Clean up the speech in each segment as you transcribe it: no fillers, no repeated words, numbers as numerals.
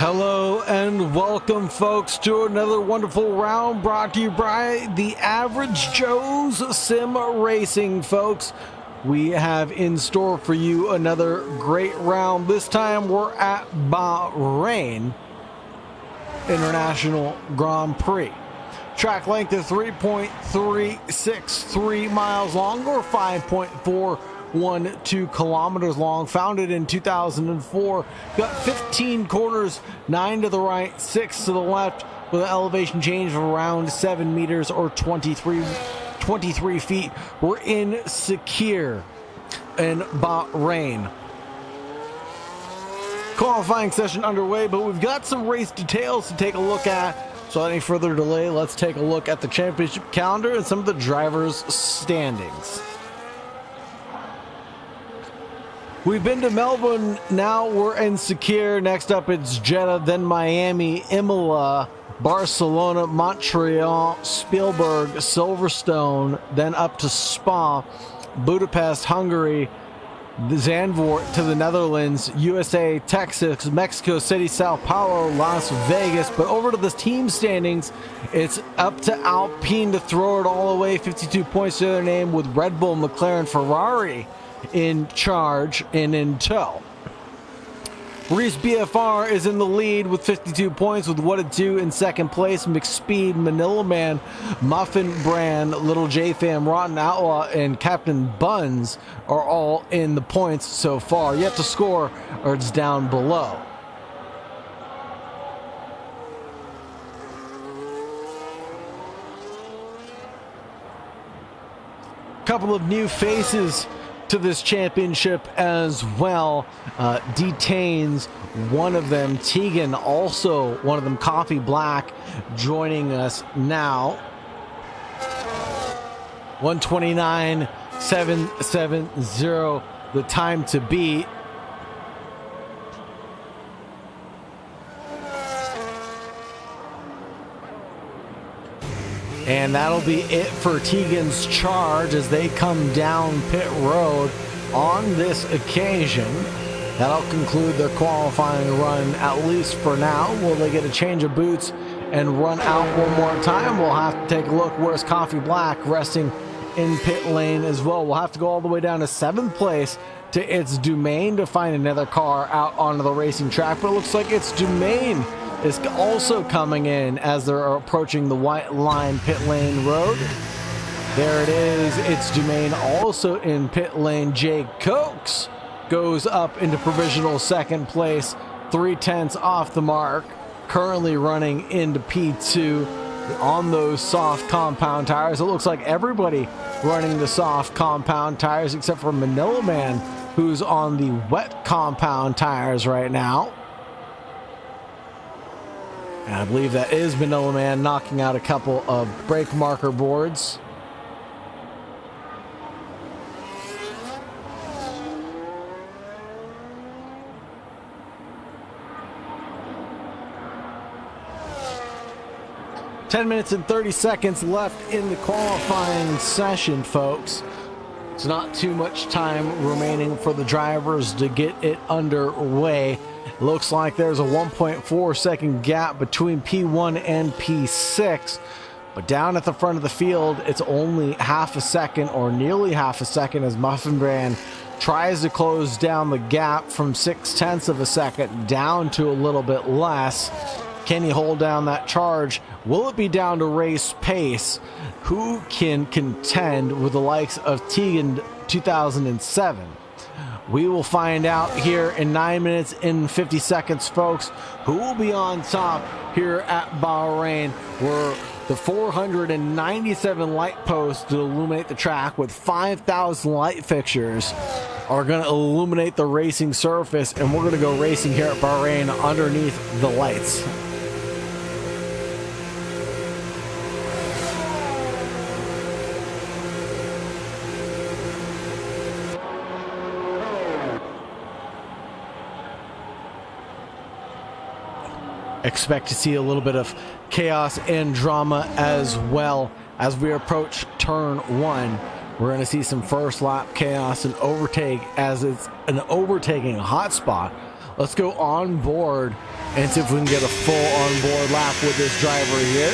Hello and welcome, folks, to another wonderful round brought to you by the Average Joe's Sim Racing, folks. We have in store for you another great round. This time we're at Bahrain International Grand Prix. Track length is 3.363 miles long, or 5.412 kilometers long. Founded in 2004. Got 15 corners, 9 to the right, 6 to the left, with an elevation change of around 7 meters or 23 feet. We're in Sakir in Bahrain. Qualifying session underway, but we've got some race details to take a look at. So without any further delay, let's take a look at the championship calendar and some of the drivers' standings. We've been to Melbourne, now we're in Sakir. Next up it's Jeddah, then Miami, Imola, Barcelona, Montreal, Spielberg, Silverstone, then up to Spa, Budapest, Hungary, Zandvoort to the Netherlands, USA, Texas, Mexico City, Sao Paulo, Las Vegas. But over to the team standings, it's up to Alpine to throw it all away. 52 points to their name, with Red Bull, McLaren, Ferrari in charge and in tow. Reese BFR is in the lead with 52 points, with What It Do in second place. McSpeed, Manila Man, Muffin Brand, Little J Fam, Rotten Outlaw, and Captain Buns are all in the points so far. Yet to score, or it's down below. Couple of new faces to this championship as well. Detains one of them, Tegan, also one of them, Coffee Black, joining us now. 129.770 the time to beat. And that'll be it for Tegan's charge as they come down pit road on this occasion. That'll conclude their qualifying run, at least for now. Will they get a change of boots and run out one more time? We'll have to take a look. Where's Coffee Black resting in pit lane as well? We'll have to go all the way down to 7th place to It's Domain to find another car out onto the racing track. But it looks like It's Domain is also coming in as they're approaching the white line pit lane road. There it is. It's Domain also in pit lane. Jay Cokes goes up into provisional second place, 0.3 off the mark, currently running into P2 on those soft compound tires. It looks like everybody running the soft compound tires except for Manila Man, who's on the wet compound tires right now. And I believe that is Manila Man knocking out a couple of brake marker boards. Ten minutes and 30 seconds left in the qualifying session, folks. It's not too much time remaining for the drivers to get it underway. Looks like there's a 1.4 second gap between P1 and P6, but down at the front of the field, it's only half a second, or nearly half a second, as Muffin Brand tries to close down the gap from 0.6 of a second down to a little bit less. Can he hold down that charge? Will it be down to race pace? Who can contend with the likes of Tegan 2007? We will find out here in 9 minutes and 50 seconds, folks, who will be on top here at Bahrain, where the 497 light posts to illuminate the track with 5,000 light fixtures are going to illuminate the racing surface, and we're going to go racing here at Bahrain underneath the lights. Expect to see a little bit of chaos and drama as well as we approach turn 1. We're going to see some first lap chaos and overtake, as it's an overtaking hotspot Let's go on board and see if we can get a full on board lap with this driver here.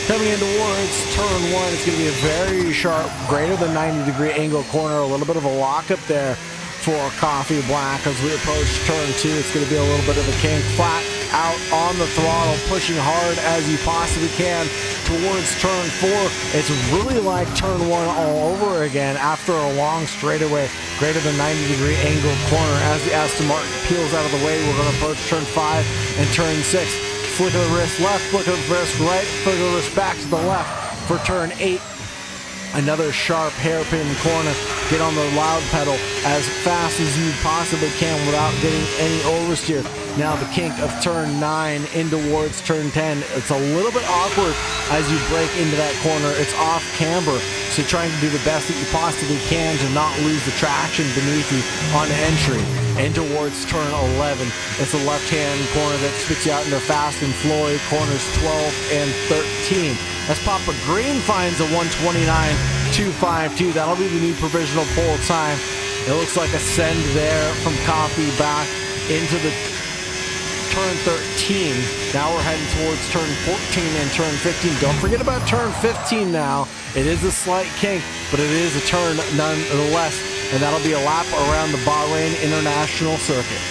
Coming in towards turn 1, it's going to be a very sharp, greater than 90-degree angle corner. A little bit of a lockup there for Coffee Black. As we approach turn 2, it's going to be a little bit of a kink. Flat out on the throttle, pushing hard as you possibly can towards turn 4. It's really like turn 1 all over again after a long straightaway, greater than 90-degree angle corner. As the Aston Martin peels out of the way, we're going to approach turn 5 and turn 6. Flick of the wrist left, flick of the wrist right, flick of the wrist back to the left for turn 8. Another sharp hairpin corner. Get on the loud pedal as fast as you possibly can without getting any oversteer. Now the kink of turn 9 in towards turn 10. It's a little bit awkward as you break into that corner. It's off camber, so trying to do the best that you possibly can to not lose the traction beneath you on entry. In towards turn 11. It's a left-hand corner that spits you out into Fast and Floyd corners 12 and 13. As Papa Green finds a 129.252. That'll be the new provisional pole time. It looks like a send there from Coffee back into the turn 13. Now we're heading towards turn 14 and turn 15. Don't forget about turn 15 now. It is a slight kink, but it is a turn nonetheless. And that'll be a lap around the Bahrain International Circuit.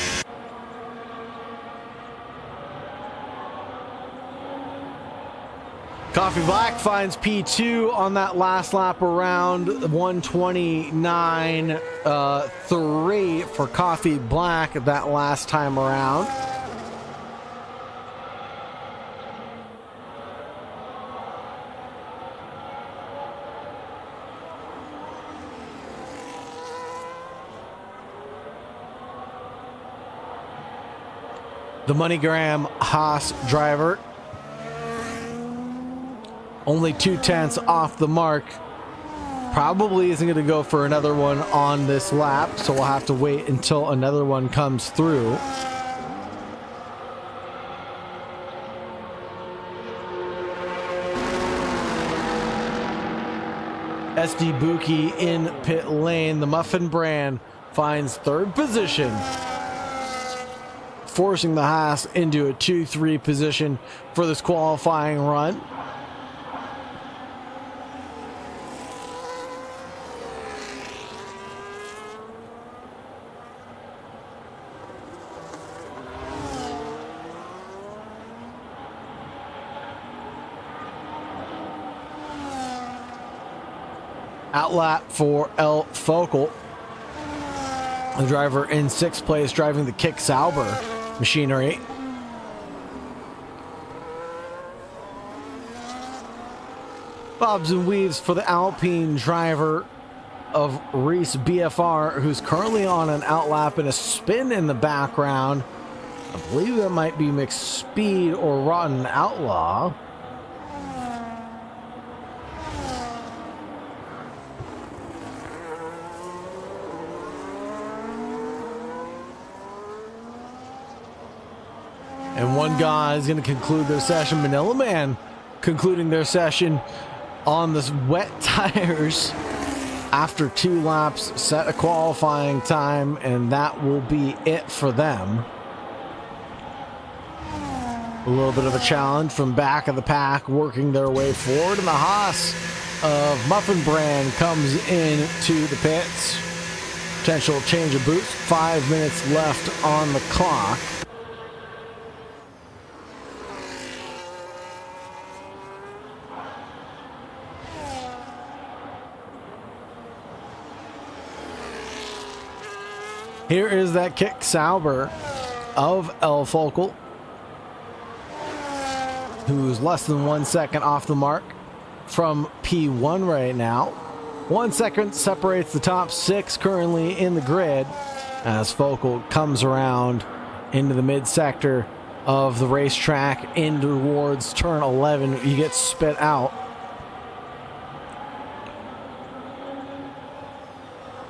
Coffee Black finds P2 on that last lap around 129.3 for Coffee Black that last time around. The MoneyGram Haas driver, only 0.2 off the mark, probably isn't going to go for another one on this lap, so we'll have to wait until another one comes through. SD Buki in pit lane. The Muffin brand finds third position, forcing the Haas into a 2-3 position for this qualifying run. Outlap for El Focal, the driver in 6th place, driving the Kick Sauber machinery. Bobs and weaves for the Alpine driver of Reese BFR, who's currently on an outlap and a spin in the background. I believe that might be Mixed Speed or Rotten Outlaw. And one guy is going to conclude their session. Manila Man concluding their session on the wet tires after 2 laps, set a qualifying time, and that will be it for them. A little bit of a challenge from back of the pack, working their way forward, and the Haas of Muffin brand comes in to the pits. Potential change of boots, 5 minutes left on the clock. Here is that Kick Sauber of El Focal, who's less than 1 second off the mark from P1 right now. 1 second separates the top 6 currently in the grid as Focal comes around into the mid-sector of the racetrack in towards turn 11. You get spit out.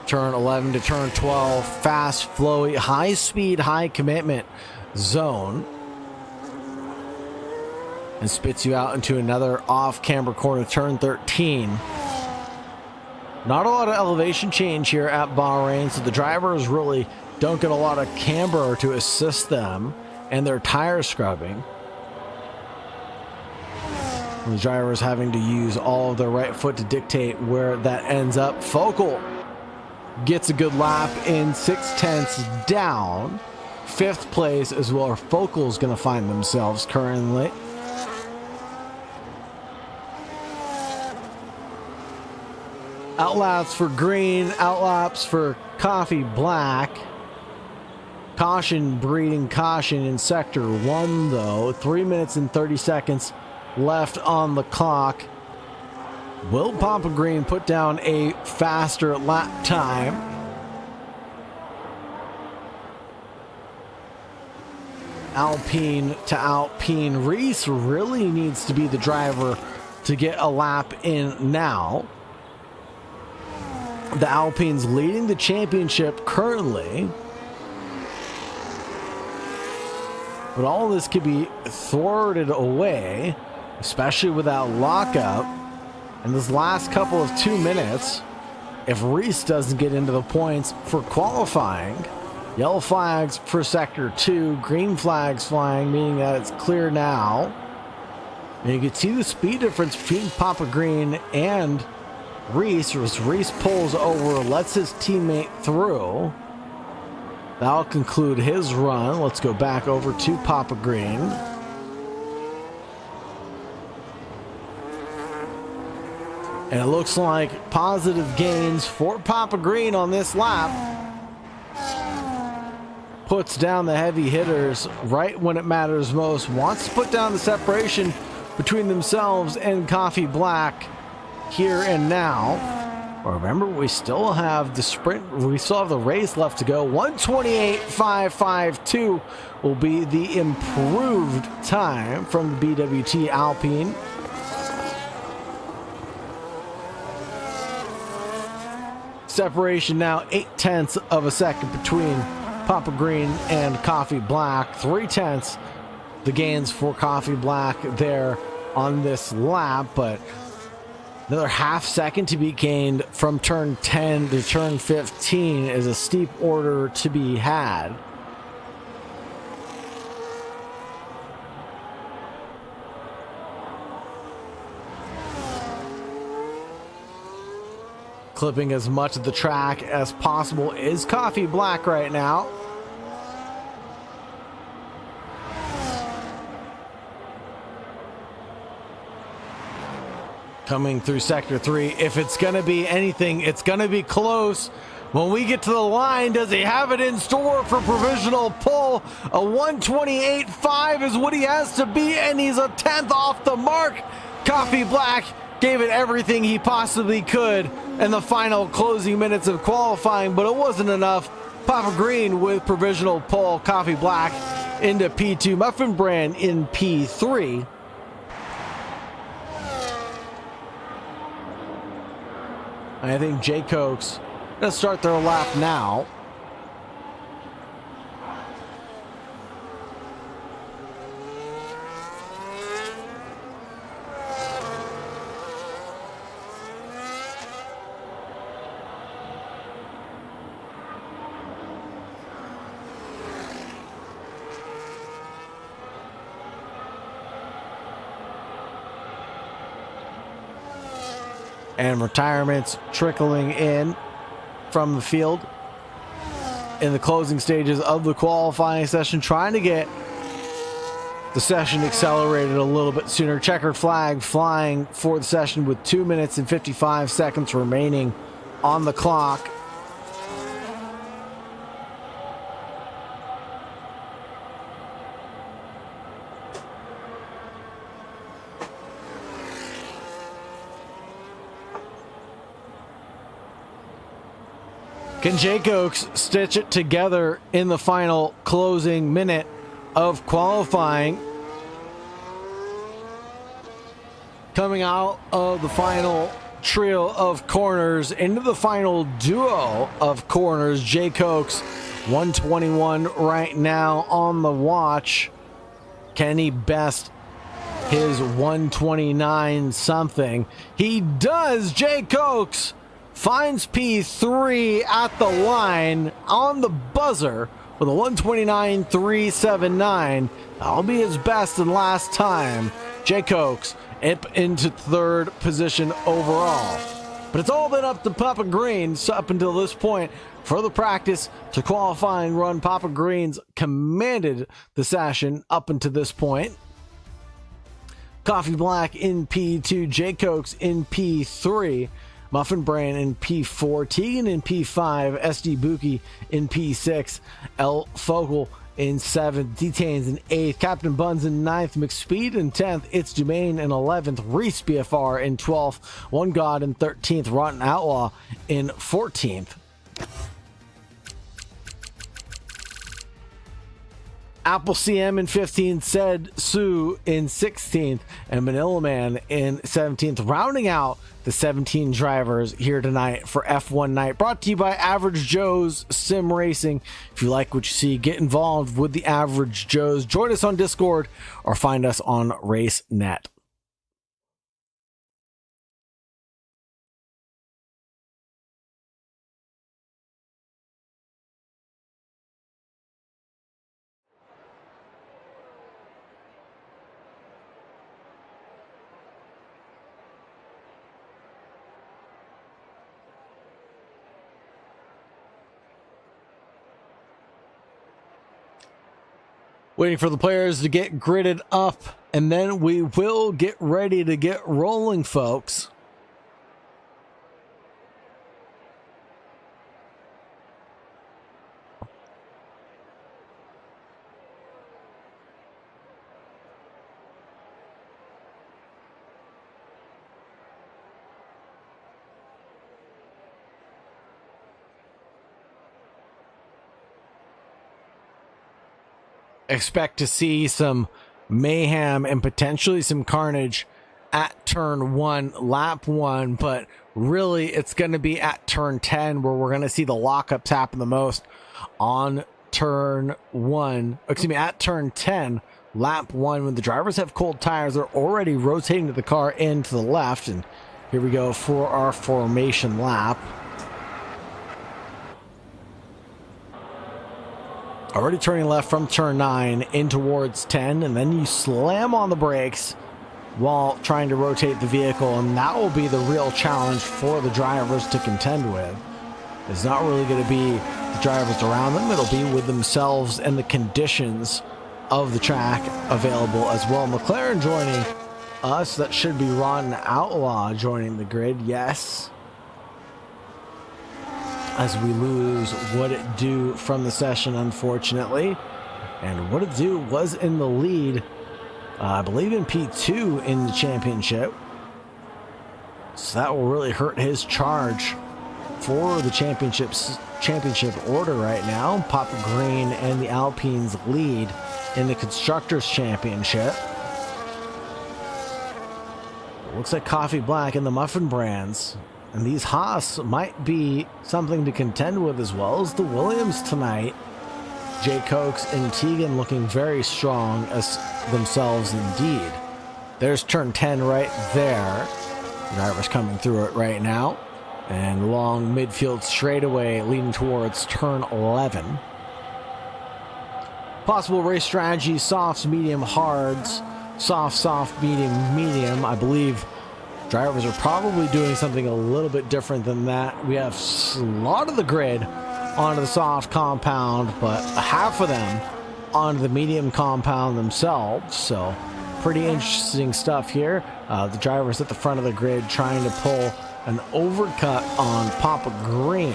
Turn 11 to turn 12, fast, flowy, high speed, high commitment zone. And spits you out into another off-camber corner, turn 13. Not a lot of elevation change here at Bahrain, so the drivers really don't get a lot of camber to assist them and their tire scrubbing. The drivers having to use all of their right foot to dictate where that ends up. Focal gets a good lap in 6/10 down. 5th place is where Focal's going to find themselves currently. Outlaps for green, outlaps for coffee black. Caution breeding caution in sector 1 though. 3 minutes and 30 seconds left on the clock. Will Papa Green put down a faster lap time? Alpine to Alpine. Reese really needs to be the driver to get a lap in now. The Alpine's leading the championship currently. But all this could be thwarted away, especially without lockup. And this last couple of 2 minutes, if Reese doesn't get into the points for qualifying. Yellow flags for sector 2, green flags flying, meaning that it's clear now. And you can see the speed difference between Papa Green and Reese. As Reese pulls over, lets his teammate through. That'll conclude his run. Let's go back over to Papa Green. And it looks like positive gains for Papa Green on this lap. Puts down the heavy hitters right when it matters most. Wants to put down the separation between themselves and Coffee Black here and now. Remember, we still have the sprint. We still have the race left to go. 1:28.552 will be the improved time from the BWT Alpine. Separation now 0.8 of a second between Papa Green and Coffee Black. 0.3 the gains for Coffee Black there on this lap, but another half second to be gained from turn 10 to turn 15 is a steep order to be had. Clipping as much of the track as possible is Coffee Black right now. Coming through sector 3. If it's going to be anything, it's going to be close. When we get to the line, does he have it in store for provisional pull? A 1:28.5 is what he has to be, and he's a 10th off the mark. Coffee Black gave it everything he possibly could in the final closing minutes of qualifying, but it wasn't enough. Papa Green with provisional pull. Coffee Black into P2. Muffin Brand in P3. I think Jay Cokes going to start their lap now. And retirements trickling in from the field in the closing stages of the qualifying session, trying to get the session accelerated a little bit sooner. Checkered flag flying for the session with 2 minutes and 55 seconds remaining on the clock. Can Jake Oaks stitch it together in the final closing minute of qualifying? Coming out of the final trio of corners into the final duo of corners, Jake Oaks 121 right now on the watch. Can he best his 129 something? He does. Jake Oaks finds P3 at the line on the buzzer with a 129.379. That'll be his best and last time. Jay Cokes up into third position overall. But it's all been up to Papa Green's up until this point. For the practice to qualifying run, Papa Green's commanded the session up until this point. Coffee Black in P2, Jay Cokes in P3, Muffin Brain in P4, Tegan in P5, SD Buki in P6, L Focal in 7th, Detains in 8th, Captain Buns in 9th, McSpeed in 10th, It's Dumaine in 11th, Reese BFR in 12th, One God in 13th, Rotten Outlaw in 14th. Apple CM in 15th, Said Sue in 16th, and Manila Man in 17th, rounding out the 17 drivers here tonight for F1 night. Brought to you by Average Joe's Sim Racing. If you like what you see, get involved with the Average Joe's. Join us on Discord or find us on RaceNet. Waiting for the players to get gridded up, and then we will get ready to get rolling, folks. Expect to see some mayhem and potentially some carnage at turn 1, lap 1, but really it's going to be at turn 10 where we're going to see the lockups happen the most. On turn 1, excuse me, at turn 10, lap 1, when the drivers have cold tires, they're already rotating the car in to the left, and here we go for our formation lap. Already turning left from turn 9 in towards 10, and then you slam on the brakes while trying to rotate the vehicle, and that will be the real challenge for the drivers to contend with. It's not really going to be the drivers around them, it'll be with themselves and the conditions of the track available as well. McLaren joining us, that should be Ron Outlaw joining the grid, yes. As we lose What It Do from the session, unfortunately. And What It Do was in the lead, I believe in P2 in the championship. So that will really hurt his charge for the championship order right now. Papa Green and the Alpines lead in the Constructors' Championship. It looks like Coffee Black and the Muffin Brands. And these Haas might be something to contend with, as well as the Williams tonight. Jay Cokes and Tegan looking very strong as themselves indeed. There's turn 10 right there. Drivers coming through it right now. And long midfield straightaway leading towards turn 11. Possible race strategy: softs, medium, hards. Soft, medium, medium. I believe drivers are probably doing something a little bit different than that. We have a lot of the grid onto the soft compound, but half of them onto the medium compound themselves. So pretty interesting stuff here. The drivers at the front of the grid trying to pull an overcut on Papa Green.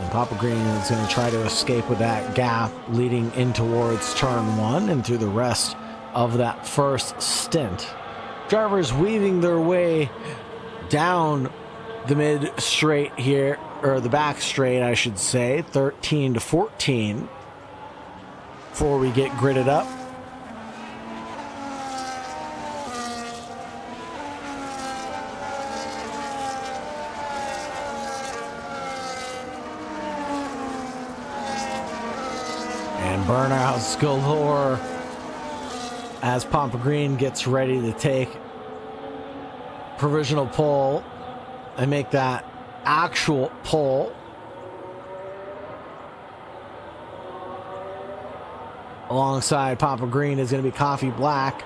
And Papa Green is going to try to escape with that gap leading in towards turn 1 and through the rest of that first stint. Drivers weaving their way down the mid straight here, or the back straight, I should say, 13 to 14 before we get gridded up. And burnouts galore as Papa Green gets ready to take provisional pole and make that actual pull. Alongside Papa Green is going to be Coffee Black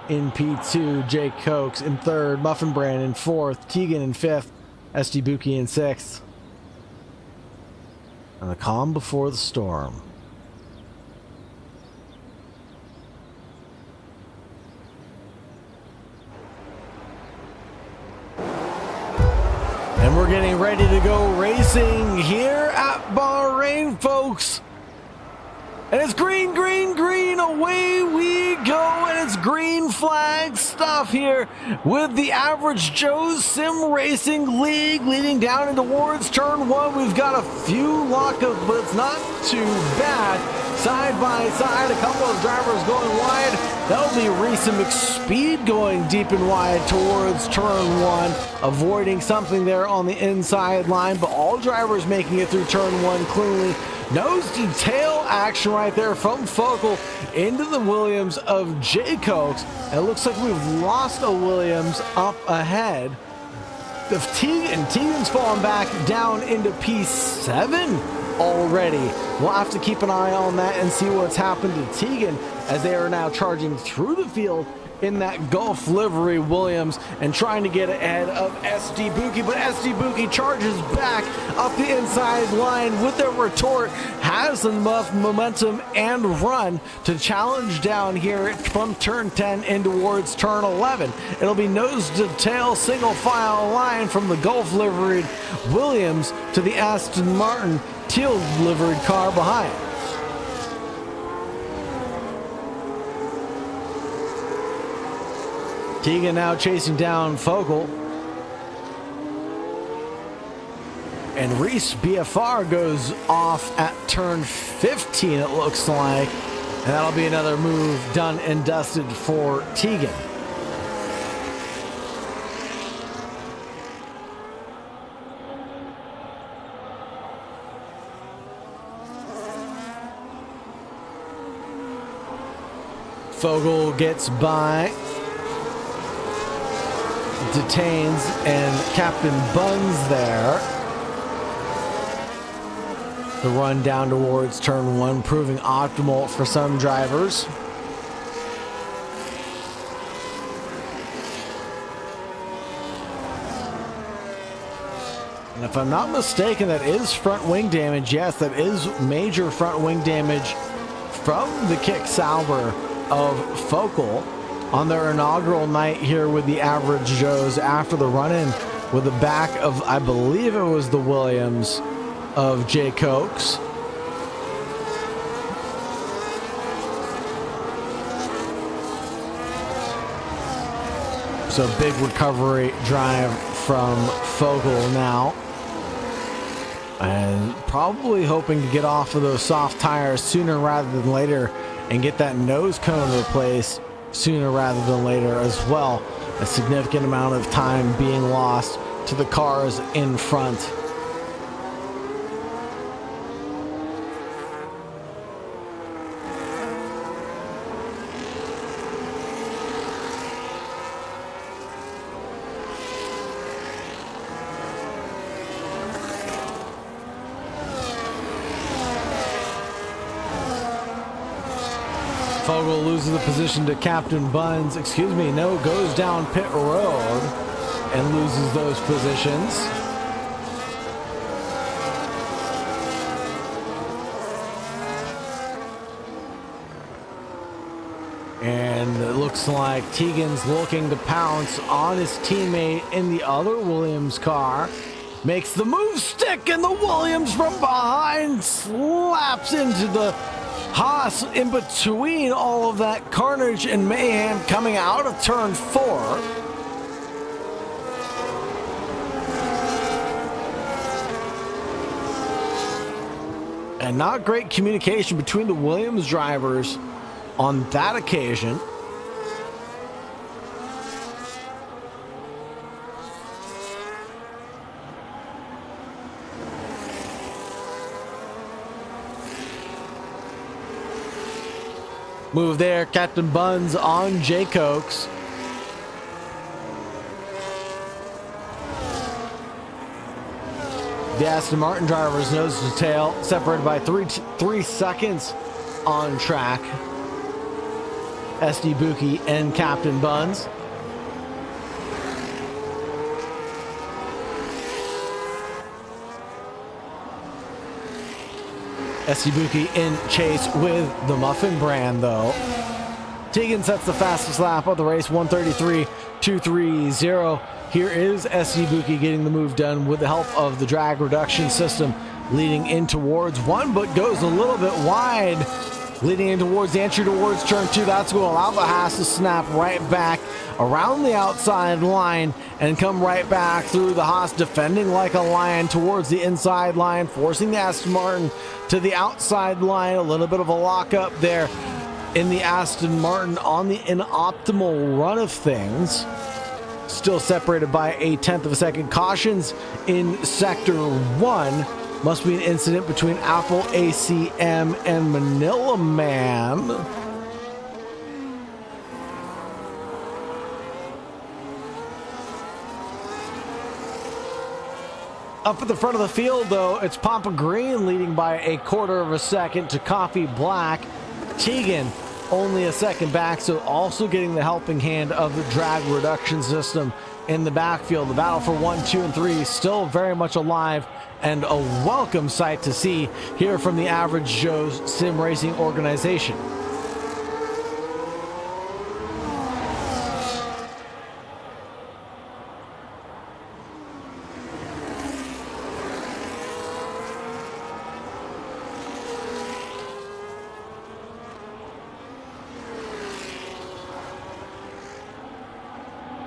in P2, Jay Cokes in third, Muffin Brand in fourth, Tegan in fifth, SD Buki in sixth. And the calm before the storm. And we're getting ready to go racing here at Bahrain, folks. And it's green, green, green, away we go, and it's green flag stuff here with the Average Joe's Sim Racing League leading down and towards turn one. We've got a few lockups, but it's not too bad. Side by side, a couple of drivers going wide. That'll be Reese and McSpeed going deep and wide towards turn one, avoiding something there on the inside line, but all drivers making it through turn one cleanly. Nose to tail action right there from Focal into the Williams of Jay Cokes. And it looks like we've lost a Williams up ahead. Tegan's fallen back down into P7 already. We'll have to keep an eye on that and see what's happened to Tegan as they are now charging through the field in that Gulf livery Williams and trying to get ahead of SD Buki, but SD Buki charges back up the inside line with their retort, has enough momentum and run to challenge down here from turn 10 in towards turn 11. It'll be nose to tail single file line from the Gulf liveried Williams to the Aston Martin teal liveried car behind. Tegan now chasing down Focal. And Reese BFR goes off at turn 15, it looks like. And that'll be another move done and dusted for Tegan. Focal gets by, detains, and Captain Buns there. The run down towards turn one proving optimal for some drivers. And if I'm not mistaken, that is front wing damage. Yes, that is major front wing damage from the kick Sauber of Focal on their inaugural night here with the Average Joes after the run-in with the back of, I believe it was the Williams of Jay Cokes. So big recovery drive from Focal now. And probably hoping to get off of those soft tires sooner rather than later and get that nose cone replaced sooner rather than later as well. A significant amount of time being lost to the cars in front. Fogle loses the position to Captain Buns. Excuse me, no, goes down pit road and loses those positions. And it looks like Tegan's looking to pounce on his teammate in the other Williams car. Makes the move stick, and the Williams from behind slaps into the Haas in between all of that carnage and mayhem coming out of turn 4. And not great communication between the Williams drivers on that occasion. Move there, Captain Buns on Jay Cokes. The Aston Martin drivers nose to tail, separated by 3 seconds on track. SD Buki and Captain Buns. SD Buki in chase with the Muffin brand, though. Tegan sets the fastest lap of the race, 1:33.230. Here is SD Buki getting the move done with the help of the drag reduction system, leading in towards one, but goes a little bit wide, leading in towards the entry towards turn 2. That's going to allow the Haas to snap right back around the outside line and come right back through the Haas, defending like a lion towards the inside line, forcing the Aston Martin to the outside line. A little bit of a lockup there in the Aston Martin on the inoptimal run of things. Still separated by 1/10 of a second. Cautions in sector 1. Must be an incident between Apple ACM and Manila Man. Up at the front of the field, though, it's Papa Green leading by 1/4 of a second to Coffee Black. Tegan only a second back, so also getting the helping hand of the drag reduction system in the backfield. The battle for 1, 2, and 3 still very much alive, and a welcome sight to see here from the Average Joe's Sim Racing organization.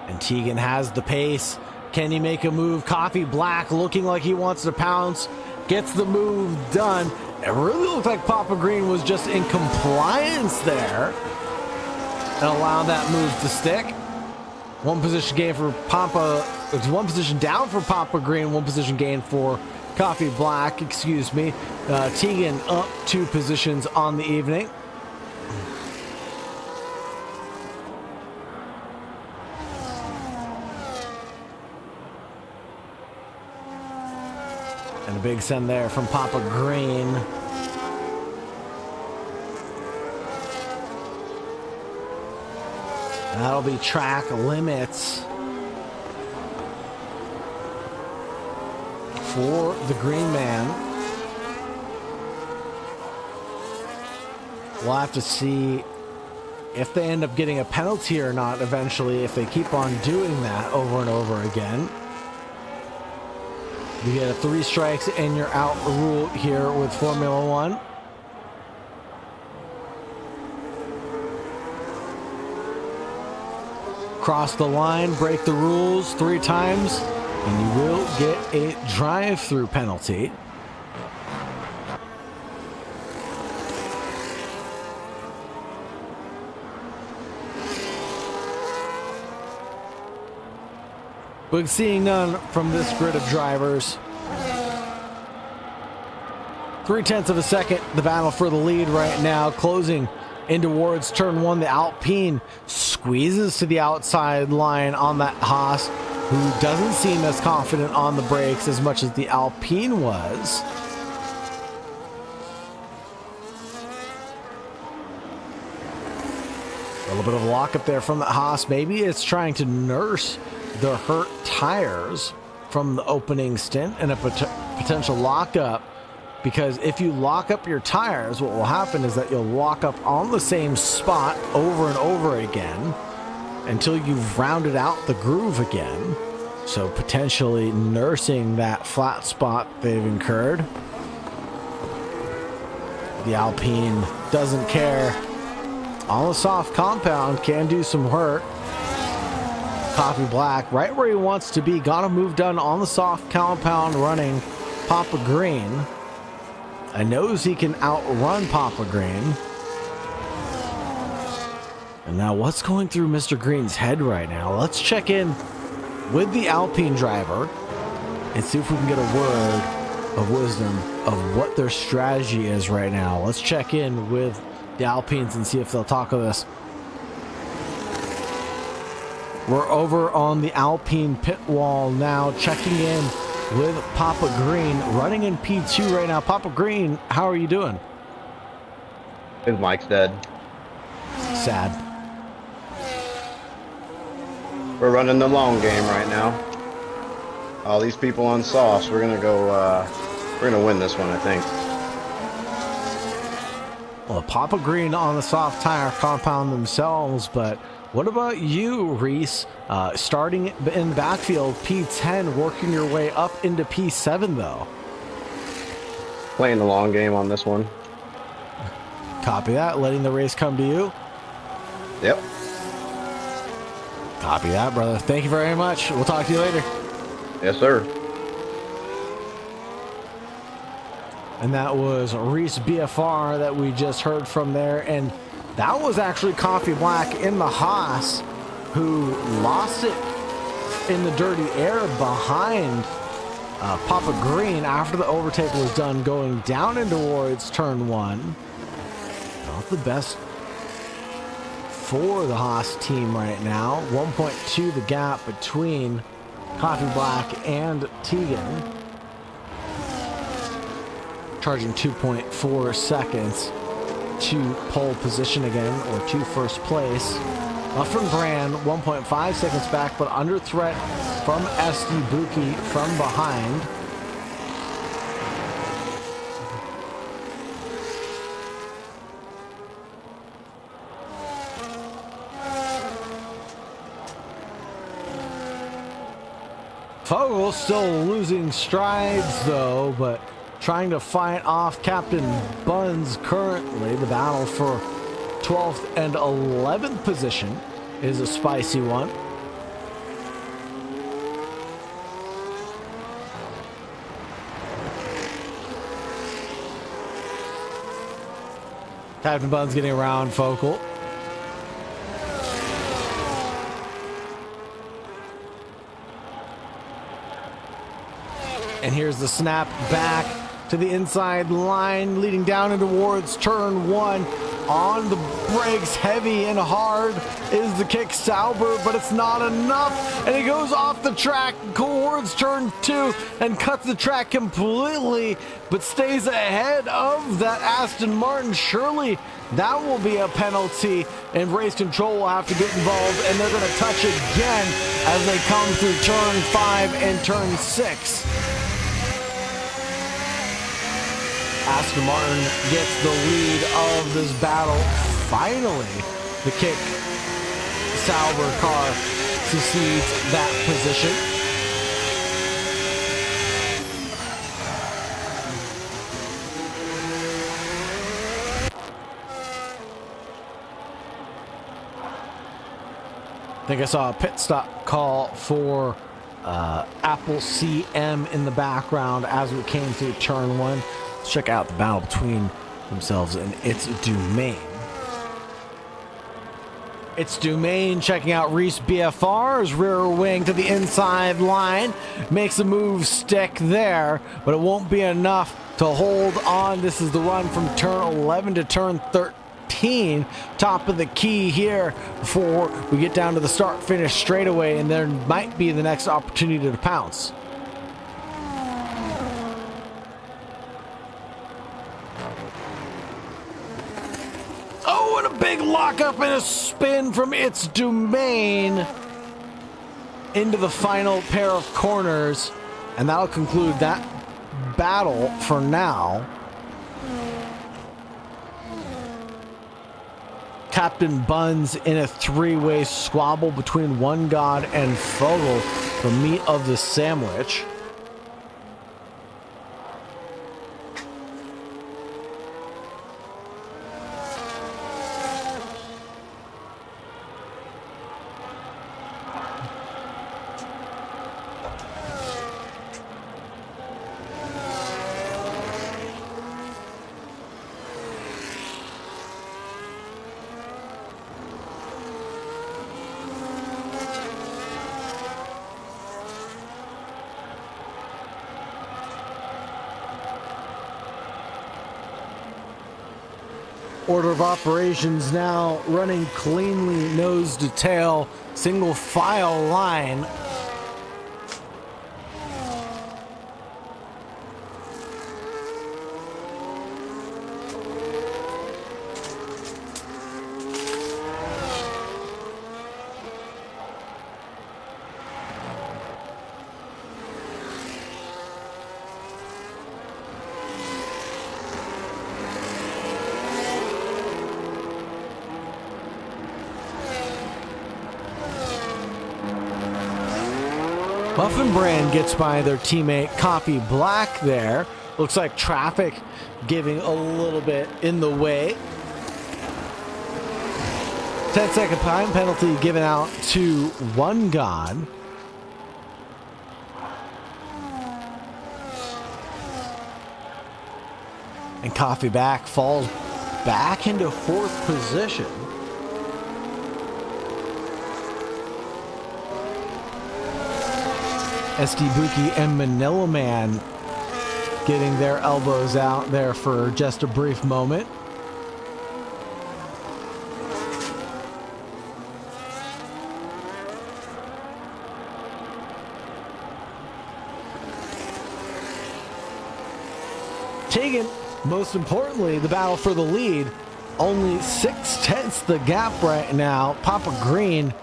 And Tegan has the pace. Can he make a move? Coffee Black looking like he wants to pounce. Gets the move done. It really looked like Papa Green was just in compliance there and allowed that move to stick. One position gain for Papa. It's one position down for Papa Green. One position gain for Coffee Black. Excuse me. Tegan up 2 positions on the evening. And a big send there from Papa Green. That'll be track limits for the Green Man. We'll have to see if they end up getting a penalty or not eventually, if they keep on doing that over and over again. You get a 3 strikes and you're out rule here with Formula One. Cross the line, break the rules 3 times, and you will get a drive-through penalty. But seeing none from this grid of drivers. 3/10 of a second, the battle for the lead right now, closing in towards turn 1. The Alpine squeezes to the outside line on that Haas, who doesn't seem as confident on the brakes as much as the Alpine was. A little bit of a lockup there from the Haas. Maybe it's trying to nurse the hurt tires from the opening stint and a potential lockup, because if you lock up your tires, what will happen is that you'll lock up on the same spot over and over again until you've rounded out the groove again. So potentially nursing that flat spot they've incurred. The Alpine doesn't care. On the soft compound can do some hurt. Coffee Black right where he wants to be. Got a move done on the soft compound running Papa Green. And knows he can outrun Papa Green. And now what's going through Mr. Green's head right now? Let's check in with the Alpine driver and see if we can get a word of wisdom of what their strategy is right now. Let's check in with the Alpines and see if they'll talk of this. We're over on the Alpine pit wall now, checking in with Papa Green running in P2 right now. Papa Green, how are you doing? His mic's dead. Sad. We're running the long game right now. All these people on softs. We're gonna win this one, I think. Well, Papa Green on the soft tire compound themselves, but what about you, Reese? Starting in the backfield, P10, working your way up into P7, though. Playing the long game on this one. Copy that. Letting the race come to you. Yep. Copy that, brother. Thank you very much. We'll talk to you later. Yes, sir. And that was Reese BFR that we just heard from there. And that was actually Coffee Black in the Haas, who lost it in the dirty air behind Papa Green after the overtake was done, going down in towards turn one. Not the best for the Haas team right now. 1.2 the gap between Coffee Black and Tegan. Charging 2.4 seconds to pole position again, or to first place. Buffin Brand 1.5 seconds back, but under threat from SD Buki from behind. Fogel still losing strides though, but trying to fight off Captain Buns currently. The battle for 12th and 11th position is a spicy one. Captain Buns getting around Focal. And here's the snap back to the inside line, leading down and towards turn one. On the brakes, heavy and hard is the kick Sauber, but it's not enough. And he goes off the track towards turn two and cuts the track completely, but stays ahead of that Aston Martin. Surely that will be a penalty, and race control will have to get involved, and they're going to touch again as they come through turn 5 and turn 6. Aston Martin gets the lead of this battle. Finally, the kick Sauber car succeeds that position. I think I saw a pit stop call for Apple CM in the background as we came through turn one. Let's check out the battle between themselves and It's Dumaine. It's Dumaine checking out Reese BFR's rear wing to the inside line. Makes a move stick there, but it won't be enough to hold on. This is the run from turn 11 to turn 13. Top of the key here before we get down to the start-finish straightaway, and there might be the next opportunity to pounce. Oh, and a big lockup and a spin from It's Dumaine into the final pair of corners, and that'll conclude that battle for now. Captain Buns in a three-way squabble between One God and Fogel for meat of the sandwich. Order of operations now running cleanly, nose to tail, single file line. Muffin Brand gets by their teammate Coffee Black there. Looks like traffic giving a little bit in the way. 10-second time penalty given out to One God. And Coffee Black falls back into fourth position. SD Buki and Manila Man getting their elbows out there for just a brief moment. Tegan, most importantly, the battle for the lead. Only 6/10 the gap right now. Papa Green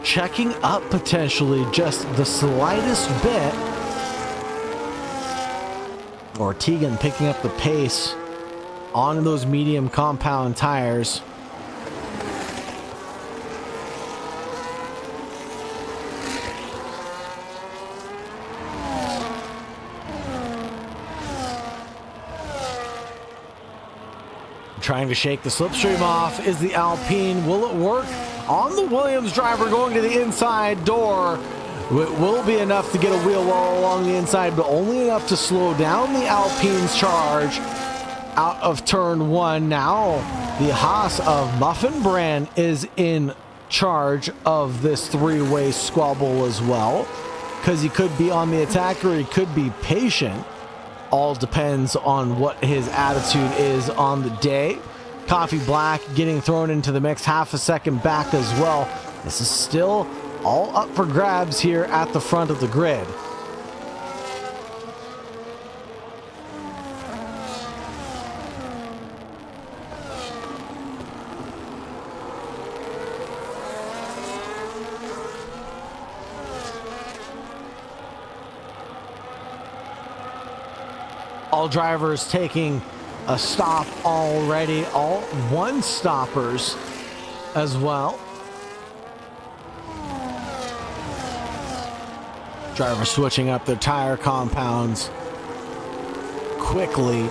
checking up potentially just the slightest bit. Or Tegan picking up the pace on those medium compound tires. Trying to shake the slipstream off is the Alpine. Will it work on the Williams driver going to the inside door? It will be enough to get a wheel well along the inside, but only enough to slow down the Alpine's charge out of turn one. Now the Haas of Muffin Brand is in charge of this three-way squabble as well, because he could be on the attack or he could be patient. All depends on what his attitude is on the day. Coffee Black getting thrown into the mix, half a second back as well. This is still all up for grabs here at the front of the grid. All drivers taking a stop already, all one stoppers as well. Drivers switching up their tire compounds quickly.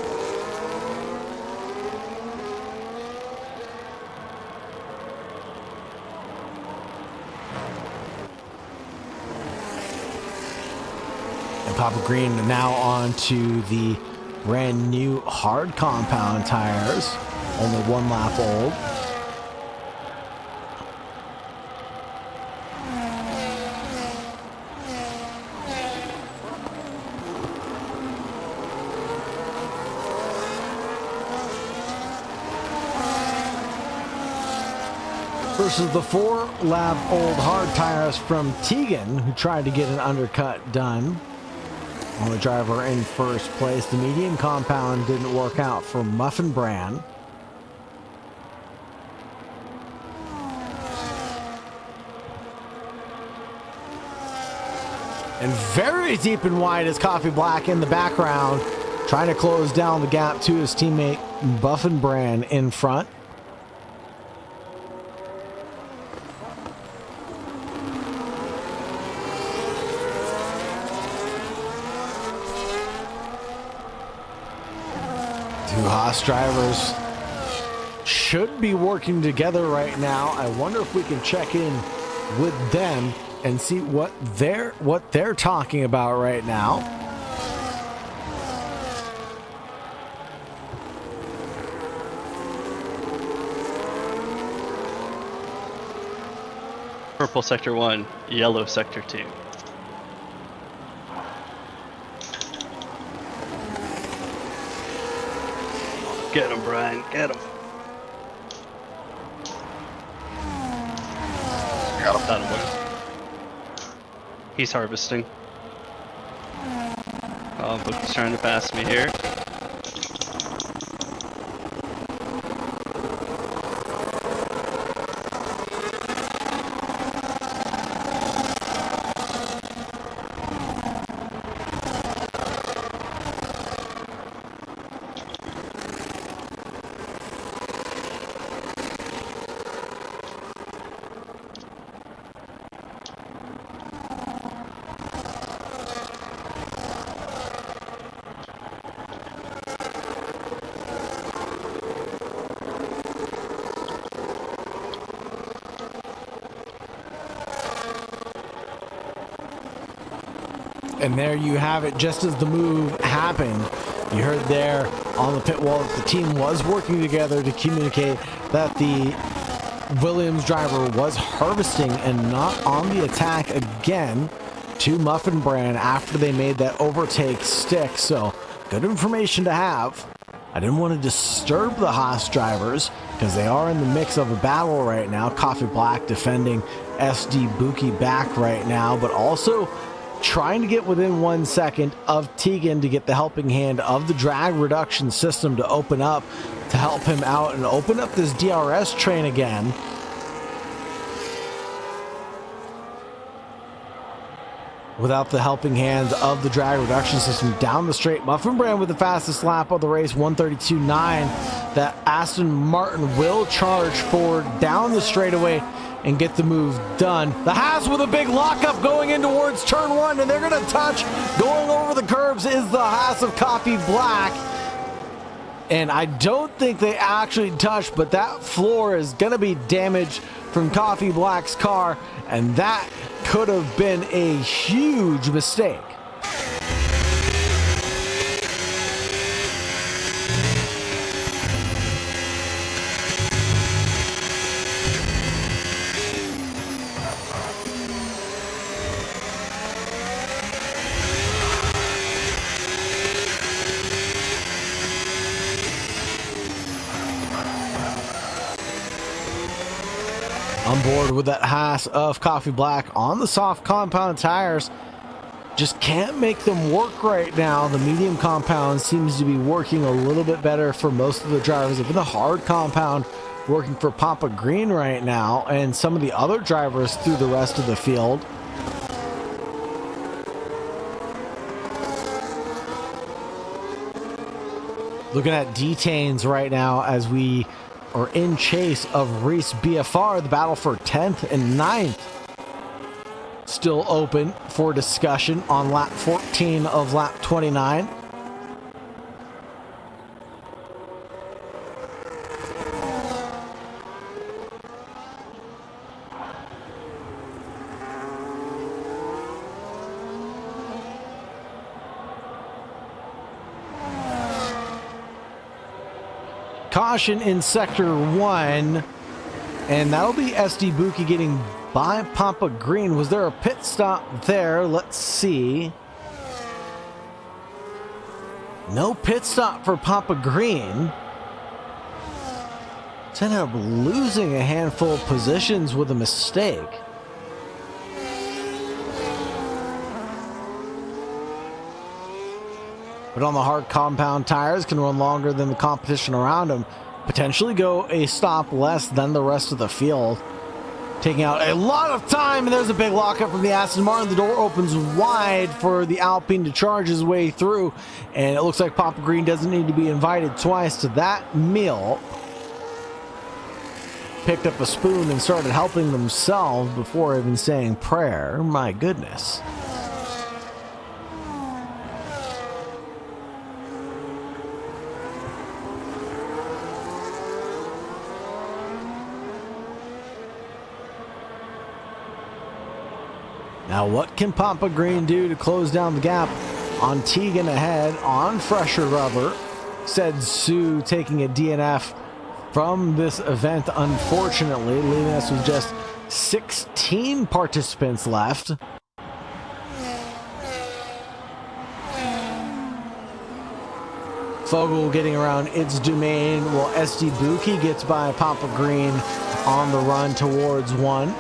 And Papa Green now on to the brand new hard compound tires, only one lap old. Versus the 4 lap old hard tires from Tegan, who tried to get an undercut done. On the driver in first place. The medium compound didn't work out for Muffin Brand. And very deep and wide is Coffee Black in the background, trying to close down the gap to his teammate Muffin Brand in front. Two Haas drivers should be working together right now. I wonder if we can check in with them and see what they're talking about right now. Purple sector 1, yellow sector 2. Get him, Brian. Get him. Got him. Got him. He's harvesting. Oh, Book is trying to pass me here. And there you have it, just as the move happened. You heard there on the pit wall that the team was working together to communicate that the Williams driver was harvesting and not on the attack again to Muffin Brand after they made that overtake stick. So good information to have. I didn't want to disturb the Haas drivers because they are in the mix of a battle right now. Coffee Black defending SD Buki back right now, but also trying to get within 1 second of Tegan to get the helping hand of the drag reduction system to open up to help him out and open up this DRS train again. Without the helping hands of the drag reduction system down the straight, Muffin Brand with the fastest lap of the race, 132.9. That Aston Martin will charge forward down the straightaway and get the move done. The Haas with a big lockup going in towards turn 1, and they're going to touch. Going over the curbs is the Haas of Coffee Black. And I don't think they actually touched, but that floor is going to be damaged from Coffee Black's car, and that could have been a huge mistake. On board with that Haas of Coffee Black on the soft compound tires. Just can't make them work right now. The medium compound seems to be working a little bit better for most of the drivers. Even the hard compound working for Papa Green right now, and some of the other drivers through the rest of the field. Looking at detains right now as we are in chase of Reese BFR. The battle for 10th and 9th still open for discussion on lap 14 of lap 29. Caution in sector 1, and that'll be SD Buki getting by Papa Green. Was there a pit stop there? Let's see. No pit stop for Papa Green. Ended up losing a handful of positions with a mistake. But on the hard compound tires, can run longer than the competition around him. Potentially go a stop less than the rest of the field. Taking out a lot of time, and there's a big lockup from the Aston Martin. The door opens wide for the Alpine to charge his way through. And it looks like Papa Green doesn't need to be invited twice to that meal. Picked up a spoon and started helping themselves before even saying prayer. My goodness. Now, what can Papa Green do to close down the gap on Tegan ahead on fresher rubber? Said Sue taking a DNF from this event, unfortunately, leaving us with just 16 participants left. Fogel getting around its domain, while SD Buki gets by Papa Green on the run towards 1.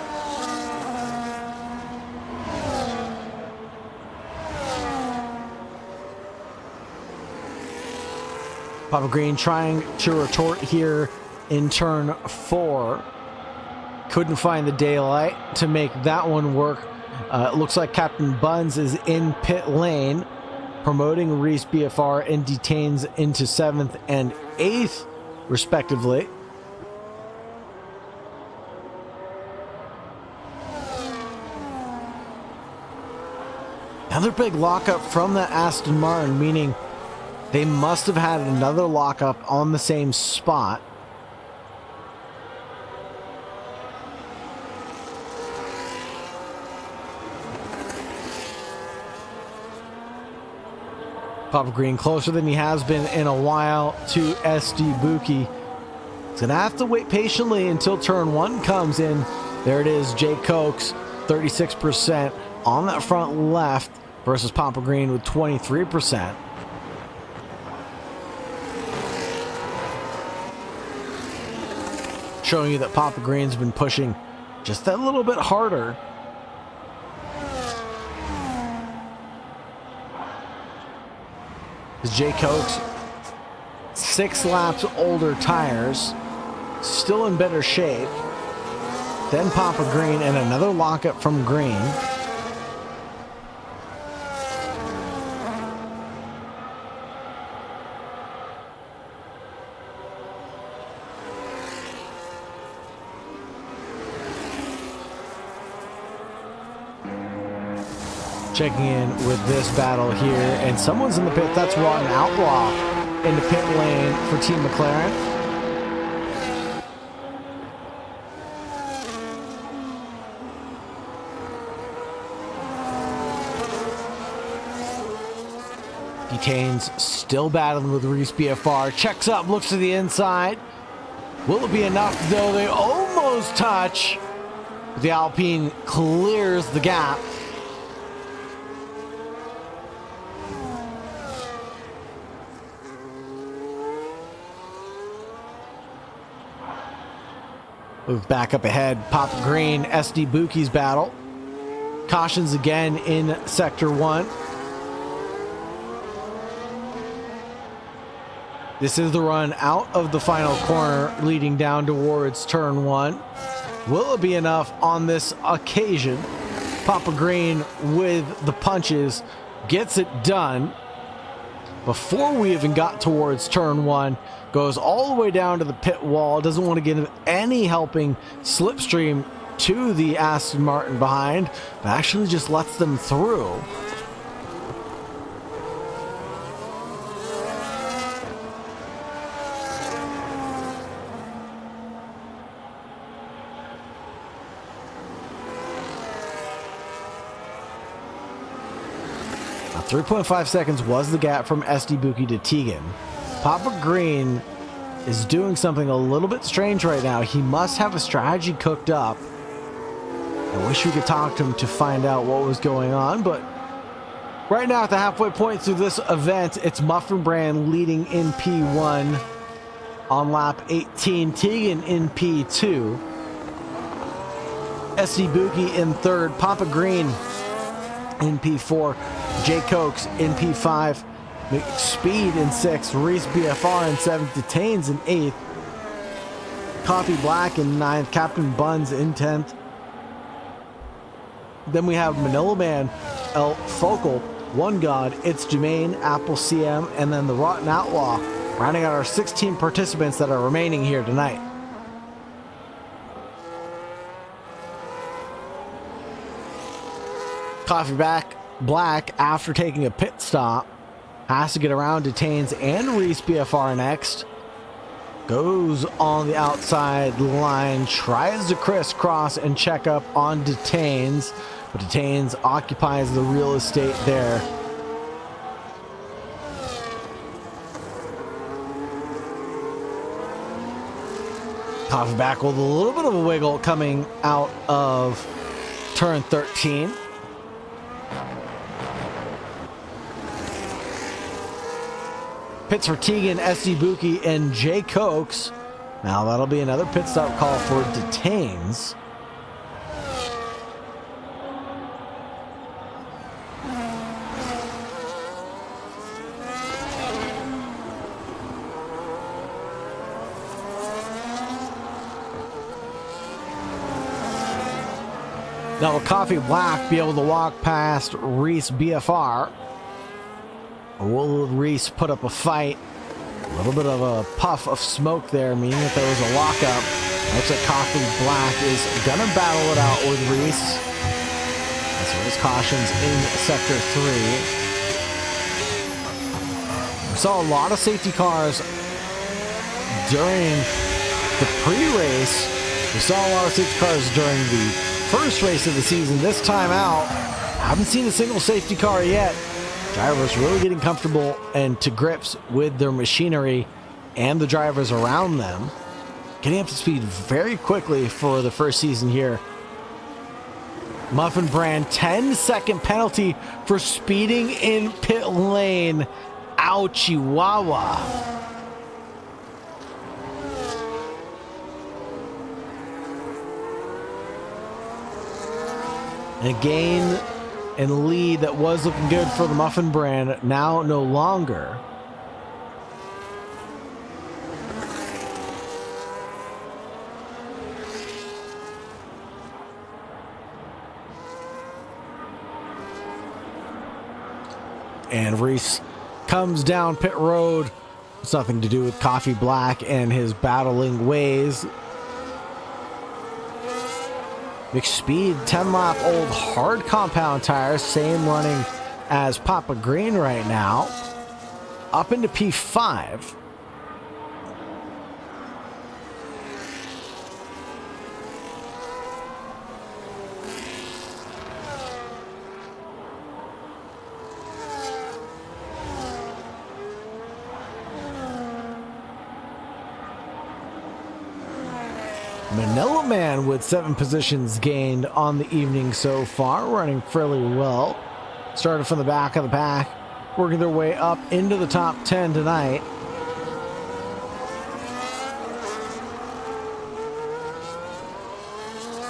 Papa Green trying to retort here in turn 4. Couldn't find the daylight to make that one work. It looks like Captain Buns is in pit lane, promoting Reese BFR and detains into 7th and 8th, respectively. Another big lockup from the Aston Martin, meaning they must have had another lockup on the same spot. Papa Green closer than he has been in a while to SD Buki. He's gonna have to wait patiently until turn 1 comes in. There it is, Jay Cokes, 36% on that front left versus Papa Green with 23%. Showing you that Papa Green's been pushing just that little bit harder. Jay Cokes, 6 laps older tires, still in better shape. Then Papa Green and another lockup from Green. Checking in with this battle here, and someone's in the pit. That's Rotten Outlaw in the pit lane for Team McLaren. Detains still battling with Reese BFR. Checks up, looks to the inside. Will it be enough though? They almost touch. The Alpine clears the gap. Move back up ahead. Papa Green, SD Buki's battle. Cautions again in Sector 1. This is the run out of the final corner leading down towards turn 1. Will it be enough on this occasion? Papa Green with the punches gets it done. Before we even got towards turn 1, goes all the way down to the pit wall, doesn't want to give any helping slipstream to the Aston Martin behind, but actually just lets them through. Now, 3.5 seconds was the gap from SD Buki to Tegan. Papa Green is doing something a little bit strange right now. He must have a strategy cooked up. I wish we could talk to him to find out what was going on, but right now at the halfway point through this event, it's Muffin Brand leading in P1 on lap 18, Tegan in P2, SD Buki in 3rd, Papa Green in P4, Jay Cokes in P5, Speed in 6th, Reese BFR in 7th, Detains in 8th, Coffee Black in 9th, Captain Buns in 10th. Then we have Manila Man, El Focal, One God, It's Jermaine, Apple CM, and then the Rotten Outlaw, rounding out our 16 participants that are remaining here tonight. Coffee Black, after taking a pit stop, has to get around Detains and Reese BFR next. Goes on the outside line, tries to crisscross and check up on Detains, but Detains occupies the real estate there. Coffee back with a little bit of a wiggle coming out of turn 13. Pits for Tegan, SD Buki, and Jay Cokes. Now that'll be another pit stop call for Detains. Now will Coffee Black be able to walk past Reese BFR? Or will Reese put up a fight? A little bit of a puff of smoke there, meaning that there was a lockup. Looks like Coffee Black is gonna battle it out with Reese. That's what his cautions in Sector 3. We saw a lot of safety cars during the pre-race. We saw a lot of safety cars during the first race of the season. This time out, I haven't seen a single safety car yet Drivers really getting comfortable and to grips with their machinery and the drivers around them. Getting up to speed very quickly for the first season here. Muffin Brand, 10-second penalty for speeding in pit lane. Ouchie wawa. And a gain and lead that was looking good for the Muffin Brand, now no longer. And Reese comes down pit road. It's nothing to do with Coffee Black and his battling ways. McSpeed, 10-lap old hard compound tires, same running as Papa Green right now. Up into P5. Manila Man with 7 positions gained on the evening so far, running fairly well. Started from the back of the pack, working their way up into the top 10 tonight.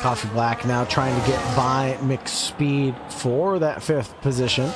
Coffee Black now trying to get by McSpeed for that 5th position.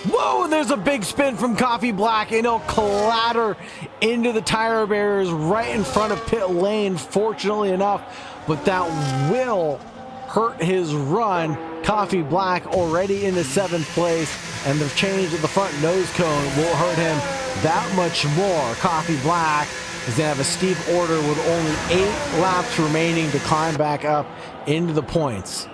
Whoa, there's a big spin from Coffee Black, and he'll clatter into the tire barriers right in front of pit lane, fortunately enough, but that will hurt his run. Coffee Black already in the 7th place, and the change of the front nose cone will hurt him that much more. Coffee Black is going to have a steep order with only 8 laps remaining to climb back up into the points.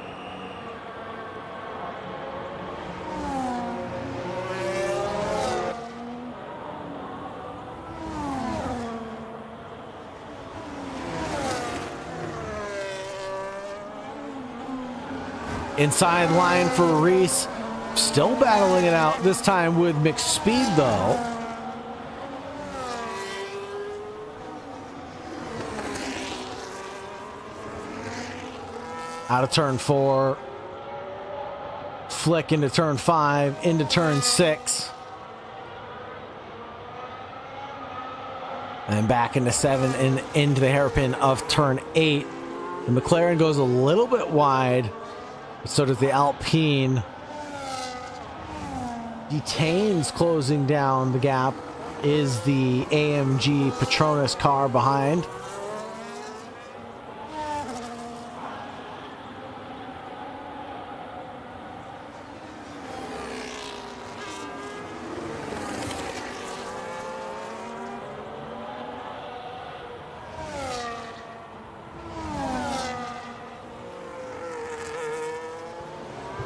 Inside line for Reese, still battling it out, this time with McSpeed though. Out of turn 4, flick into turn 5, into turn 6. And back into 7 and into the hairpin of turn 8. The McLaren goes a little bit wide. So does the Alpine. Detains closing down the gap is the AMG Petronas car behind.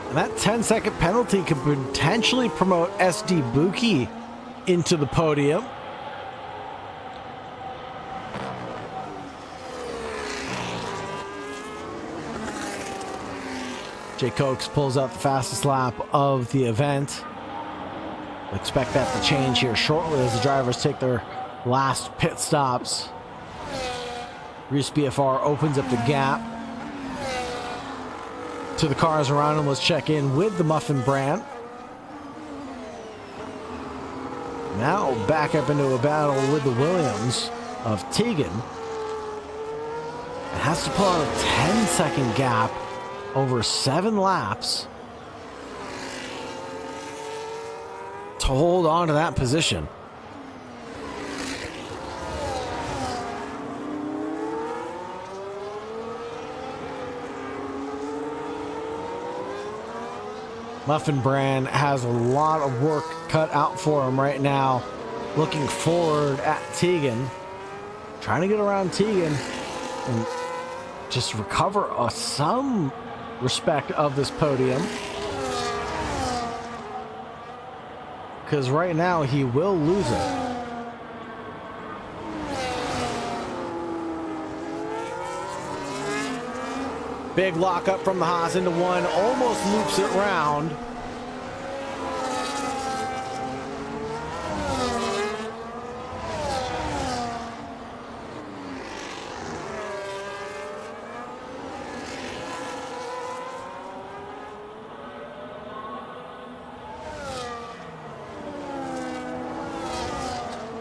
And that 10-second penalty could potentially promote SD Buki into the podium. Jay Cokes pulls out the fastest lap of the event. Expect that to change here shortly as the drivers take their last pit stops. Reese BFR opens up the gap to the cars around him. Let's check in with the Muffin Brand. Now back up into a battle with the Williams of Tegan. It has to pull out a 10-second gap over 7 laps to hold on to that position. Muffin Brand has a lot of work cut out for him right now. Looking forward at Tegan. Trying to get around Tegan and just recover some respect of this podium. Because right now he will lose it. Big lockup from the Haas into one, almost loops it round.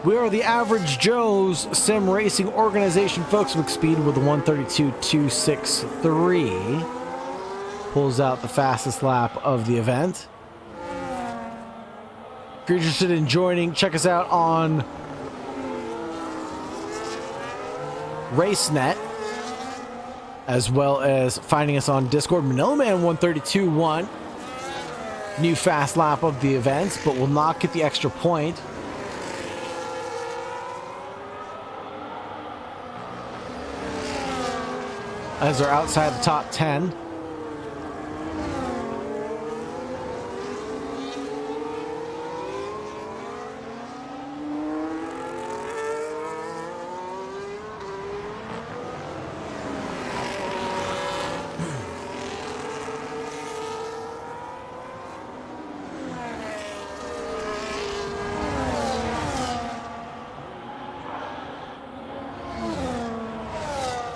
We are the Average Joe's Sim Racing Organization, folks. McSpeed with a 132.263 pulls out the fastest lap of the event. If you're interested in joining, check us out on RaceNet, as well as finding us on Discord. Manila Man 132.1, new fast lap of the event, but will not get the extra point. As they're outside the top 10.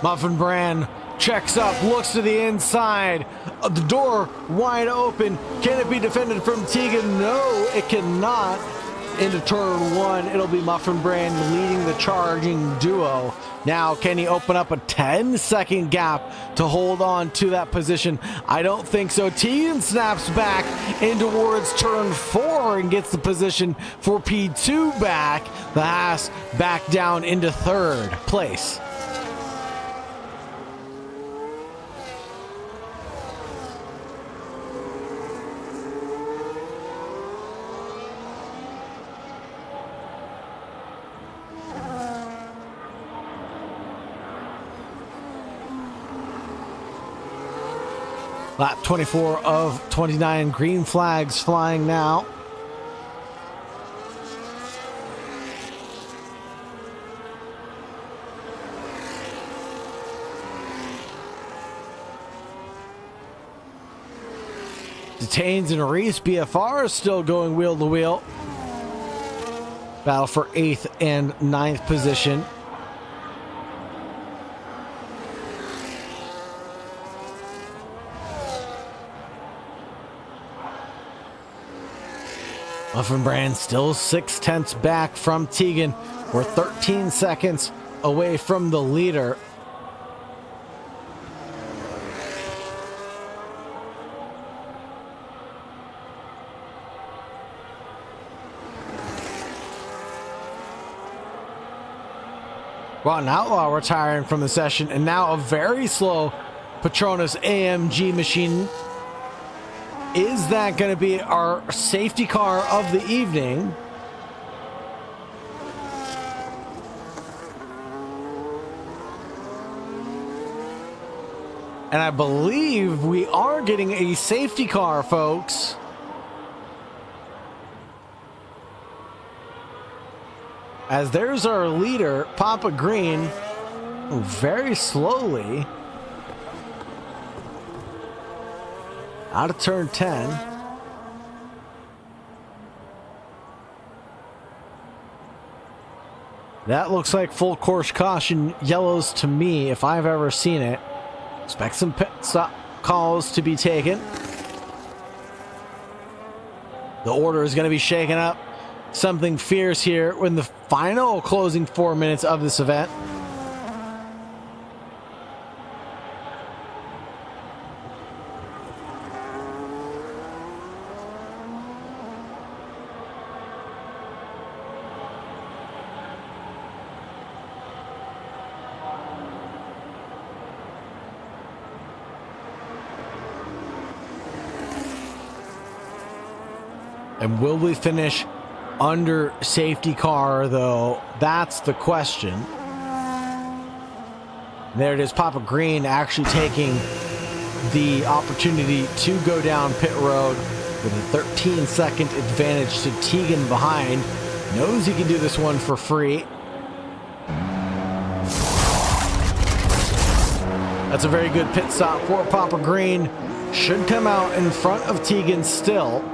Muffin Brand checks up, looks to the inside. The door wide open. Can it be defended from Tegan? No, it cannot. Into turn one, it'll be Muffin Brand leading the charging duo. Now, can he open up a 10-second gap to hold on to that position? I don't think so. Tegan snaps back in towards turn four and gets the position for P2 back. The Haas back down into third place. Lap 24 of 29, green flags flying now. Detains and Reese. BFR is still going wheel to wheel. Battle for 8th and 9th position. Muffin Brand still 6/10 back from Tegan. We're 13 seconds away from the leader. Rotten Outlaw retiring from the session, and now a very slow Petronas AMG machine. Is that going to be our safety car of the evening? And I believe we are getting a safety car, folks. As there's our leader, Papa Green, very slowly out of turn 10. That looks like full course caution yellows to me if I've ever seen it. Expect some pit stop calls to be taken. The order is going to be shaken up. Something fierce here in the final closing 4 minutes of this event. And will we finish under safety car, though? That's the question. There it is, Papa Green actually taking the opportunity to go down pit road with a 13-second advantage to Tegan behind. Knows he can do this one for free. That's a very good pit stop for Papa Green. Should come out in front of Tegan still.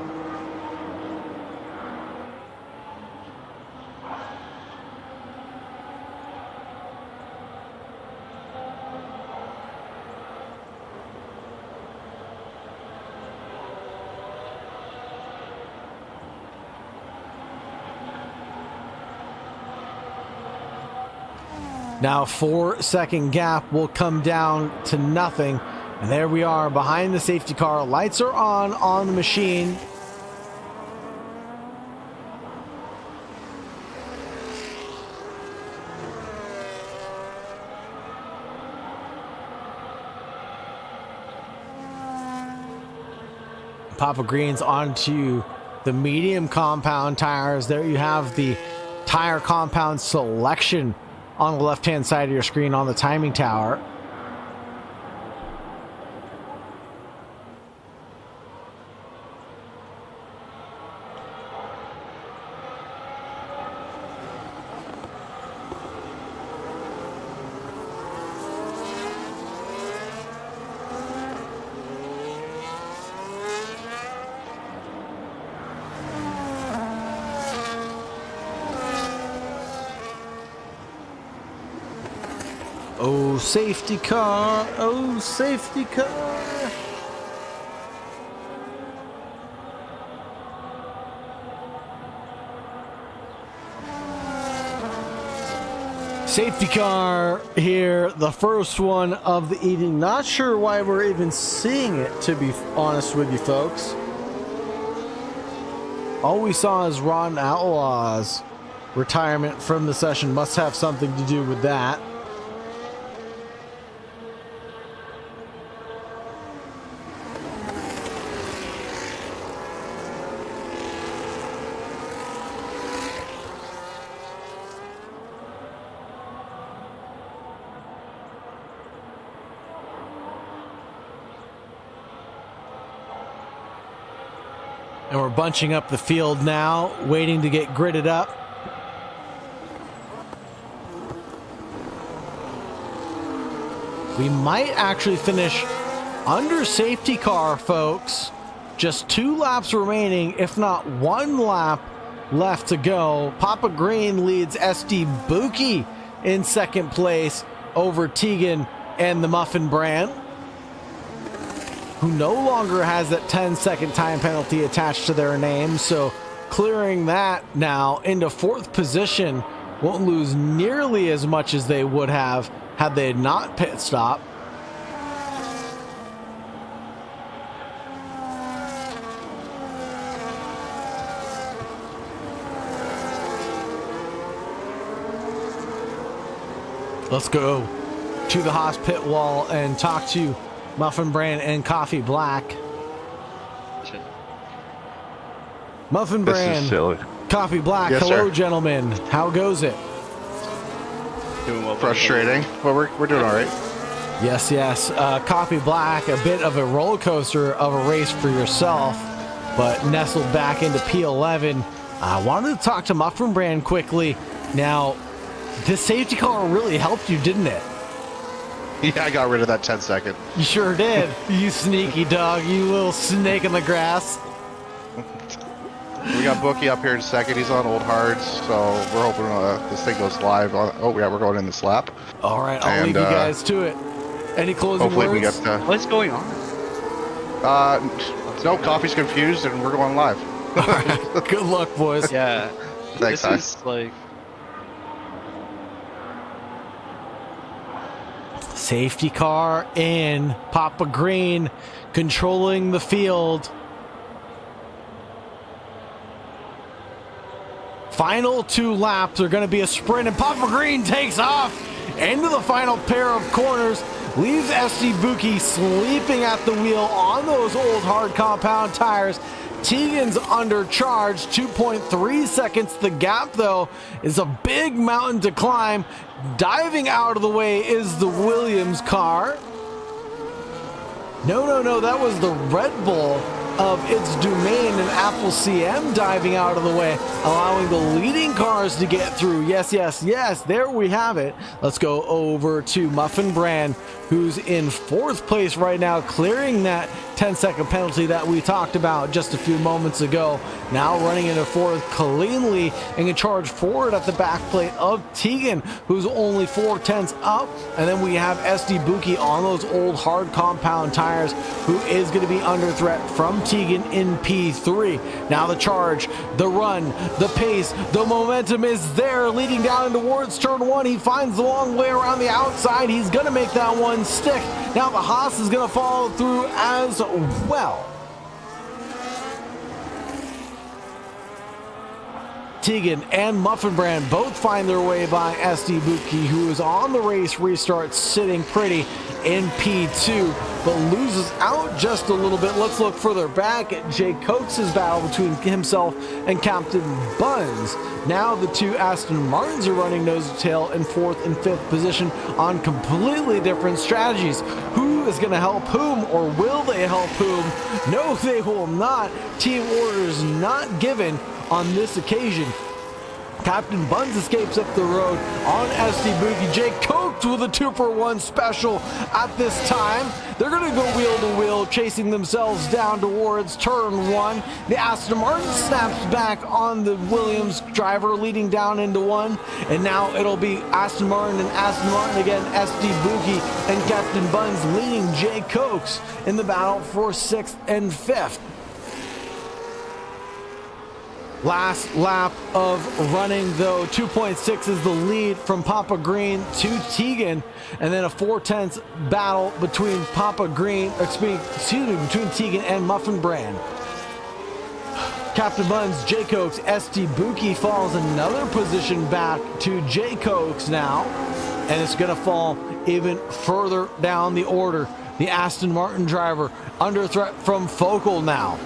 Now 4-second gap will come down to nothing. And there we are behind the safety car. Lights are on the machine. Papa Green's onto the medium compound tires. There you have the tire compound selection on the left-hand side of your screen on the timing tower. Oh, safety car. Oh, safety car. Safety car here, the first one of the evening. Not sure why we're even seeing it, to be honest with you folks. All we saw is Ron Outlaw's retirement from the session. Must have something to do with that. And we're bunching up the field now, waiting to get gridded up. We might actually finish under safety car, folks. Just 2 laps remaining, if not 1 lap left to go. Papa Green leads SD Buki in second place over Tegan and the Muffin brand, who no longer has that 10-second time penalty attached to their name. So clearing that now into 4th position, won't lose nearly as much as they would have had they not pit stop. Let's go to the Haas pit wall and talk to Muffin Brand and Coffee Black. Muffin Brand, Coffee Black, yes, hello, sir. Gentlemen. How goes it? Doing well. Frustrating, but we're doing all right. Yes, yes. Coffee Black, a bit of a roller coaster of a race for yourself, but nestled back into P11. I wanted to talk to Muffin Brand quickly. Now, this safety car really helped you, didn't it? Yeah, I got rid of that 10-second. You sure did. You sneaky dog, you little snake in the grass. We got Bookie up here in second. He's on old hards, so we're hoping this thing goes live. Oh, yeah, we're going in this lap. All right, I'll leave you guys to it. Any closing hopefully words? we get What's going on? no, Coffee's confused, and we're going live. All right, good luck, boys. Yeah. Thanks, This guys. is like Safety car in. Papa Green controlling the field. Final 2 laps are going to be a sprint, and Papa Green takes off into the final pair of corners. Leaves SD Buki sleeping at the wheel on those old hard compound tires. Tegan's under charge, 2.3 seconds. The gap, though, is a big mountain to climb. Diving out of the way is the Williams car. No, that was the Red Bull of its domain and Apple CM diving out of the way, allowing the leading cars to get through. Yes, there we have it. Let's go over to Muffin Brand, who's in 4th place right now, clearing that 10-second penalty that we talked about just a few moments ago. Now running into 4th cleanly and can charge forward at the back plate of Tegan, who's only 4/10 up. And then we have SD Buki on those old hard compound tires, who is going to be under threat from Tegan in P3. Now the charge, the run, the pace, the momentum is there, leading down towards turn 1. He finds the long way around the outside. He's going to make that one stick. Now the Haas is going to follow through as well. Tegan and Muffin Brand both find their way by SD Buki, who is on the race restart sitting pretty in P2, but loses out just a little bit. Let's look further back at Jay Cokes' battle between himself and Captain Buns. Now the two Aston Martins are running nose to tail in 4th and 5th position on completely different strategies. Who is going to help whom, or will they help whom? No, they will not. Team orders not given on this occasion. Captain Buns escapes up the road on SD Buki. Jake Cokes with a 2-for-1 special at this time. They're going to go wheel to wheel, chasing themselves down towards turn 1. The Aston Martin snaps back on the Williams driver, leading down into 1. And now it'll be Aston Martin and Aston Martin again. SD Buki and Captain Buns leading Jake Cokes in the battle for 6th and 5th. Last lap of running, though, 2.6 is the lead from Papa Green to Tegan, and then a 4/10 battle between between Tegan and Muffin Brand. Captain Buns, Jay Cokes, SD Buki falls another position back to Jay Cokes now, and it's going to fall even further down the order. The Aston Martin driver under threat from Focal now.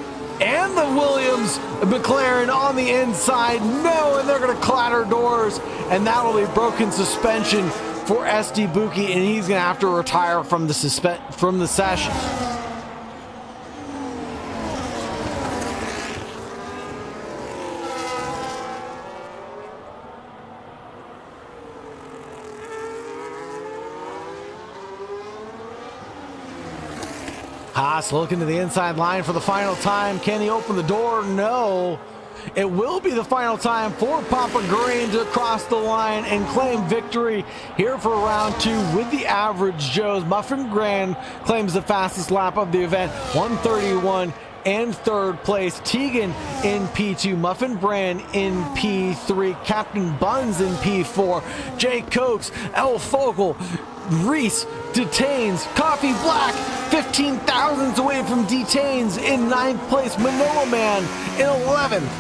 And the Williams McLaren on the inside. No, and they're going to clatter doors, and that'll be broken suspension for SD Buki, and he's going to have to retire from the session. Haas looking to the inside line for the final time. Can he open the door? No. It will be the final time for Papa Green to cross the line and claim victory here for round 2 with the average Joes. Muffin Brand claims the fastest lap of the event, 1:31 and 3rd place. Tegan in P2, Muffin Brand in P3, Captain Buns in P4, Jay Cokes, El Focal, Reese detains, Coffee Black, 15 thousandths away from detains in 9th place, Manila Man in 11th.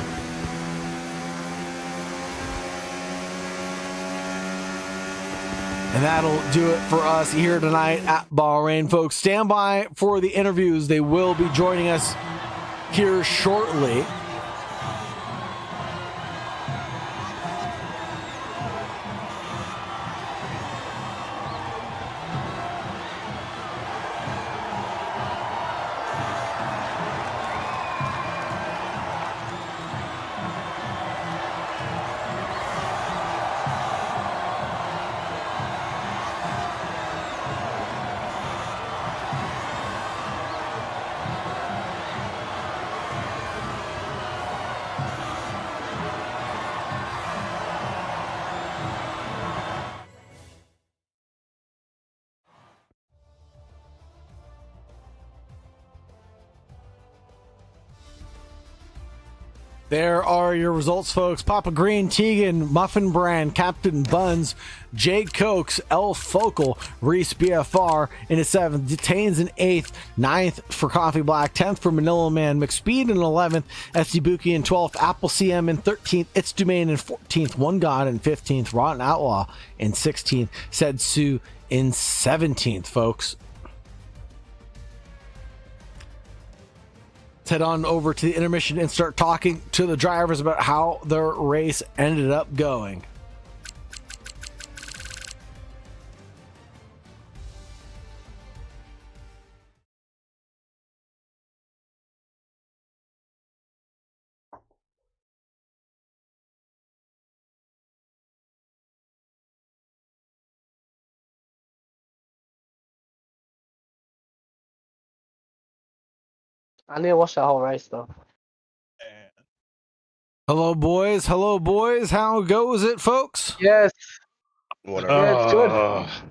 And that'll do it for us here tonight at Bahrain, folks. Stand by for the interviews. They will be joining us here shortly. There are your results, folks. Papa Green, Tegan, Muffin Brand, Captain Buns, Jay Cokes, El Focal, Reese BFR in 7th, Detains in 8th, 9th for Coffee Black, 10th for Manila Man, McSpeed in 11th, SD Buki in 12th, Apple CM in 13th, It's Domain in 14th, One God in 15th, Rotten Outlaw in 16th, Said Sue in 17th, folks. let's head on over to the intermission and start talking to the drivers about how their race ended up going. I need to watch that whole race though. Hello, boys. Hello, boys. How goes it, folks? Yes. Whatever. Yeah, it's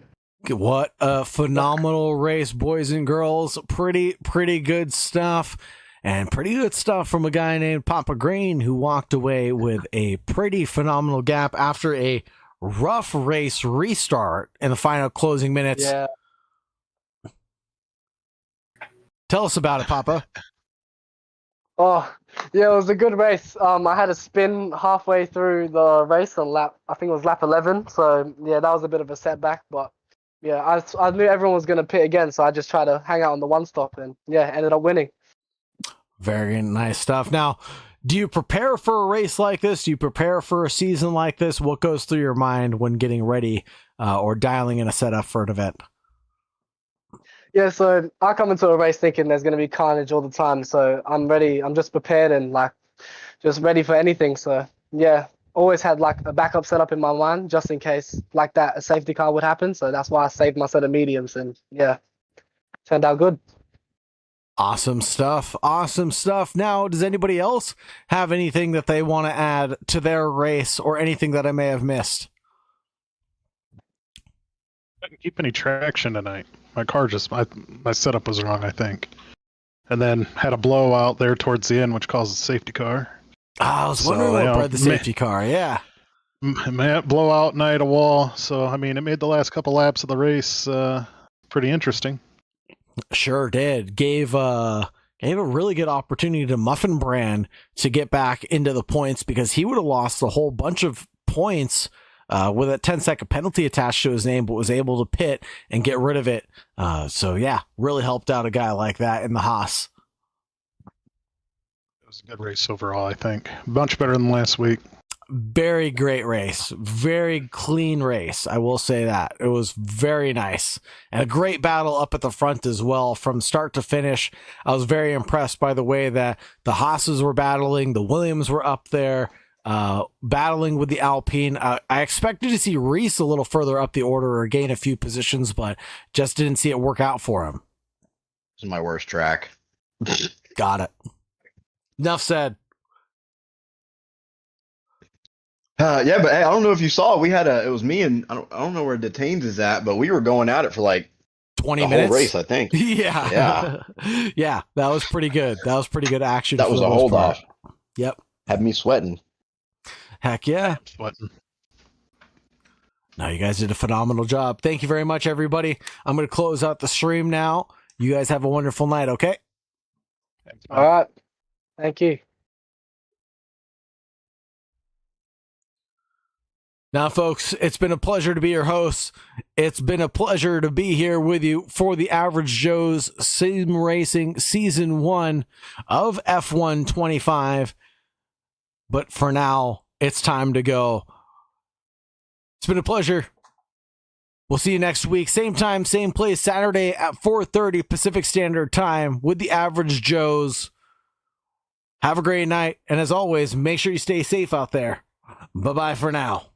good. What a phenomenal race, boys and girls. Pretty good stuff. And pretty good stuff from a guy named Papa Green, who walked away with a pretty phenomenal gap after a rough race restart in the final closing minutes. Yeah. Tell us about it, Papa. Oh, yeah, it was a good race. I had a spin halfway through the race on I think it was lap 11. So, yeah, that was a bit of a setback. But, yeah, I knew everyone was going to pit again. So I just tried to hang out on the one stop and, yeah, ended up winning. Very nice stuff. Now, do you prepare for a race like this? Do you prepare for a season like this? What goes through your mind when getting ready or dialing in a setup for an event? Yeah, so I come into a race thinking there's going to be carnage all the time. So I'm ready. I'm just prepared and just ready for anything. So yeah, always had a backup setup in my mind just in case a safety car would happen. So that's why I saved my set of mediums and yeah, turned out good. Awesome stuff. Awesome stuff. Now, does anybody else have anything that they want to add to their race or anything that I may have missed? I didn't keep any traction tonight. My car my setup was wrong, I think. And then had a blowout there towards the end, which caused a safety car. I was wondering what bred the safety car, yeah. Blowout and I hit a wall. So, I mean, it made the last couple laps of the race pretty interesting. Sure did. Gave a really good opportunity to Muffin Brand to get back into the points because he would have lost a whole bunch of points with a 10-second penalty attached to his name, but was able to pit and get rid of it. So yeah, really helped out a guy like that in the Haas. It was a good race overall, I think. Much better than last week. Very great race. Very clean race. I will say that. It was very nice. And a great battle up at the front as well from start to finish. I was very impressed by the way that the Haas's were battling. The Williams were up there. Battling with the Alpine. I expected to see Reese a little further up the order or gain a few positions, but just didn't see it work out for him. This is my worst track. Got it. Enough said. Yeah, but hey, I don't know if you saw, it was me and I don't know where Detains is at, but we were going at it for 20 the minutes. Whole race, I think. Yeah. Yeah, that was pretty good. That was pretty good action. That was a hold off. Yep. Had me sweating. Heck yeah. Sweating. No, you guys did a phenomenal job. Thank you very much, everybody. I'm going to close out the stream now. You guys have a wonderful night, okay? Thanks, All right. Thank you. Now, folks, it's been a pleasure to be your host. It's been a pleasure to be here with you for the Average Joe's Sim Racing Season 1 of F1 25. But for now, it's time to go. It's been a pleasure. We'll see you next week. Same time, same place, Saturday at 4:30 Pacific Standard Time with the Average Joes. Have a great night. And as always, make sure you stay safe out there. Bye-bye for now.